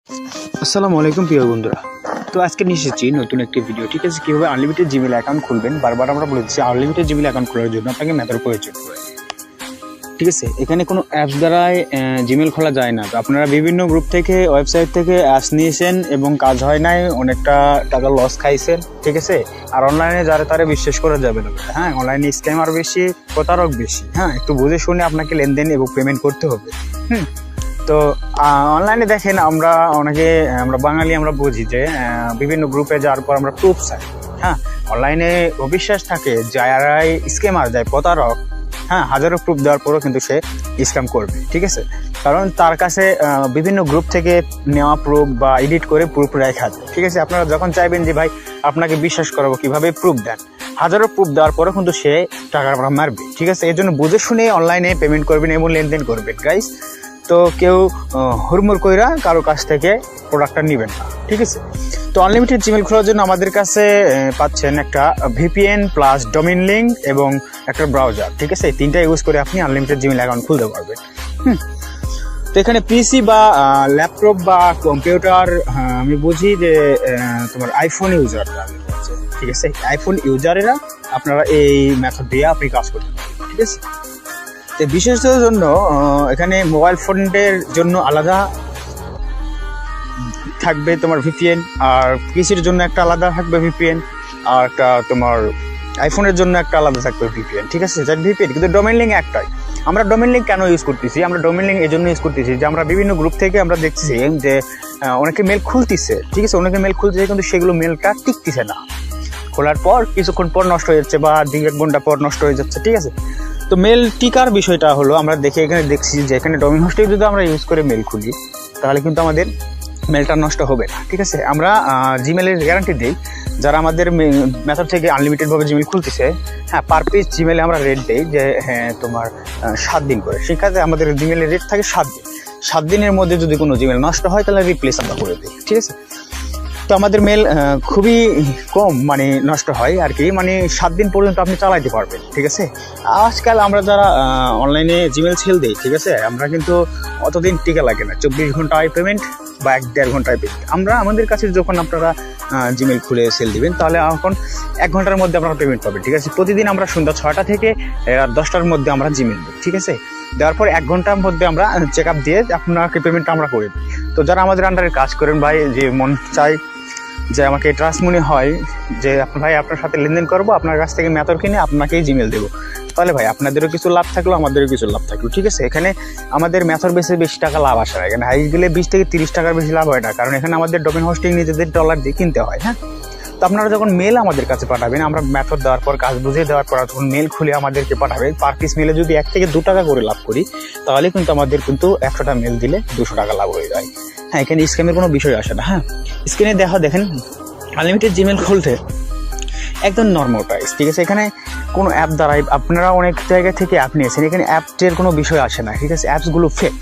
আসসালামু আলাইকুম প্রিয় বন্ধুরা। তো আজকে নিয়ে এসেছি নতুন একটি ভিডিও। ঠিক আছে, কীভাবে আনলিমিটেড জিমেল অ্যাকাউন্ট খুলবেন। বারবার আমরা বলে দিচ্ছি আনলিমিটেড জিমেল অ্যাকাউন্ট খোলার জন্য আপনাকে ম্যাথের প্রয়োজন পড়ে। ঠিক আছে, এখানে কোনো অ্যাপস দ্বারাই জিমেল খোলা যায় না। তো আপনারা বিভিন্ন গ্রুপ থেকে, ওয়েবসাইট থেকে অ্যাপস নিয়েছেন এবং কাজ হয় নাই, অনেকটা টাকা লস খাইছেন। ঠিক আছে, আর অনলাইনে যারা তারা বিশ্বাস করা যাবে না। হ্যাঁ, অনলাইনে স্ক্যামার বেশি, প্রতারক বেশি। হ্যাঁ, একটু বুঝে শুনে আপনাকে লেনদেন এবং পেমেন্ট করতে হবে। তো অনলাইনে দেখেন আমরা বাঙালি আমরা বুঝি যে বিভিন্ন গ্রুপে যাওয়ার পর আমরা প্রুফ চাই। হ্যাঁ, অনলাইনে অবিশ্বাস থাকে, যারাই স্ক্যামার যায় প্রতারক, হ্যাঁ, হাজারো প্রুফ দেওয়ার পরও কিন্তু সে স্ক্যাম করবে। ঠিক আছে, কারণ তার কাছে বিভিন্ন গ্রুপ থেকে নেওয়া প্রুফ বা এডিট করে প্রুফ রেখা যায়। ঠিক আছে, আপনারা যখন চাইবেন যে ভাই আপনাকে বিশ্বাস করাবো, কিভাবে প্রুফ দেন, হাজারো প্রুফ দেওয়ার পরেও কিন্তু সে টাকা মারবে। ঠিক আছে, এই জন্য বুঝে শুনে অনলাইনে পেমেন্ট করবেন এবং লেনদেন করবেন গাইস। তো কেউ হুড়মুড় কইরা কারো কাছ থেকে প্রোডাক্টটা নেবেন না। ঠিক আছে, তো আনলিমিটেড জিমেল খোলার জন্য আমাদের কাছে পাচ্ছেন একটা ভিপিএন প্লাস ডোমেইন লিঙ্ক এবং একটা ব্রাউজার। ঠিক আছে, এই তিনটা ইউজ করে আপনি আনলিমিটেড জিমেল অ্যাকাউন্ট খুলতে পারবেন। তো এখানে পিসি বা ল্যাপটপ বা কম্পিউটার, আমি বুঝি যে তোমার আইফোন ইউজাররা, ঠিক আছে, আইফোন ইউজারেরা আপনারা এই মেথড দিয়ে আপনি কাজ করতে পারবেন। ঠিক আছে, বিশেষদের জন্য এখানে মোবাইল ফোনের জন্য আলাদা থাকবে তোমার ভিপিএন, আর পিসির জন্য একটা আলাদা থাকবে ভিপিএন, আর একটা তোমার আইফোনের জন্য একটা আলাদা থাকবে ভিপিএন। ঠিক আছে, যার ভিপিএন কিন্তু ডোমেইন লিঙ্ক একটাই। আমরা ডোমেইন লিঙ্ক কেন ইউজ করতেছি? আমরা ডোমেইন লিঙ্ক এই জন্য ইউজ করতেছি যে আমরা বিভিন্ন গ্রুপ থেকে আমরা দেখছি যে অনেকে মেল খুলতেছে। ঠিক আছে, অনেকে মেল খুলতেছে কিন্তু সেগুলো মেলটা টিকতেছে না, খোলার পর কিছুক্ষণ পর নষ্ট হয়ে যাচ্ছে বা 2-1 ঘন্টা পর নষ্ট হয়ে যাচ্ছে। ঠিক আছে, তো মেল টিকার বিষয়টা হলো আমরা এখানে দেখছি যে এখানে ডোমেইন হোস্টিং যদি আমরা ইউজ করে মেল খুলি তাহলে কিন্তু আমাদের মেলটা নষ্ট হবে না। ঠিক আছে, আমরা জিমেলের গ্যারান্টি দিই যারা আমাদের মেথড থেকে আনলিমিটেডভাবে জিমেল খুলতেছে। হ্যাঁ, পার পিস জিমেলে আমরা রেট দিই যে হ্যাঁ তোমার 7 দিন করে। সেক্ষেত্রে আমাদের জিমেলের রেট থাকে 7 দিন। 7 দিনের মধ্যে যদি কোনো জিমেল নষ্ট হয় তাহলে রিপ্লেস আমরা করে দিই। ঠিক আছে, তো আমাদের মেল খুবই কম নষ্ট হয় আর কি, 7 দিন পর্যন্ত আপনি চালাইতে পারবেন। ঠিক আছে, আজকাল আমরা যারা অনলাইনে জিমেল সেল দিই, ঠিক আছে, আমরা কিন্তু অতদিন টিকা লাগে না, 24 ঘন্টায় পেমেন্ট বা 1-1.5 ঘন্টায় পেমেন্ট। আমাদের কাছে যখন আপনারা জিমেল খুলে সেল দিবেন তাহলে এখন 1 ঘন্টার মধ্যে আপনারা পেমেন্ট পাবেন। ঠিক আছে, প্রতিদিন আমরা সন্ধ্যা 6টা থেকে রাত 10টার মধ্যে আমরা জিমেল দিই। ঠিক আছে, দেওয়ার পর 1 ঘন্টার মধ্যে আমরা চেক আপ দিয়ে আপনাকে পেমেন্টটা আমরা করে দিই। তো যারা আমাদের আন্ডারে কাজ করেন ভাই, যে মন চাই যে আমাকে ট্রাস্ট মনে হয় যে ভাই আপনার সাথে লেনদেন করবো, আপনার কাছ থেকে মেথড কিনে আপনাকেই জিমেল দেবো, তাহলে ভাই আপনাদেরও কিছু লাভ থাকলো, আমাদেরও কিছু লাভ থাকলো। ঠিক আছে, এখানে আমাদের মেথড বেসে বেশি টাকা লাভ আসে না। এখানে হাই গেলে 20 থেকে 30 টাকার বেশি লাভ হয় না, কারণ এখানে আমাদের ডোমেইন হোস্টিং নিজেদের ডলার দিয়ে কিনতে হয়। হ্যাঁ, তো আপনারা যখন মেল আমাদের কাছে পাঠাবেন, আমরা মেথড দেওয়ার পর কাজ বুঝিয়ে দেওয়ার পর যখন মেল খুলে আমাদেরকে পাঠাবেন, পার পিস মেলে যদি 1 থেকে 2 টাকা করে লাভ করি তাহলে কিন্তু আমাদের 100টা মেল দিলে 200 টাকা লাভ হয়ে যায়। হ্যাঁ, এখানে স্ক্যামের কোনো বিষয় আসে না। হ্যাঁ, স্ক্রিনে দেখেন আনলিমিটেড জিমেল খুলতে একদম নর্মাল প্রাইস। ঠিক আছে, এখানে কোনো অ্যাপ দ্বারাই আপনারা অনেক জায়গা থেকে অ্যাপ নিয়েছেন, এখানে অ্যাপের কোনো বিষয় আসে না। ঠিক আছে, অ্যাপসগুলো ফেক।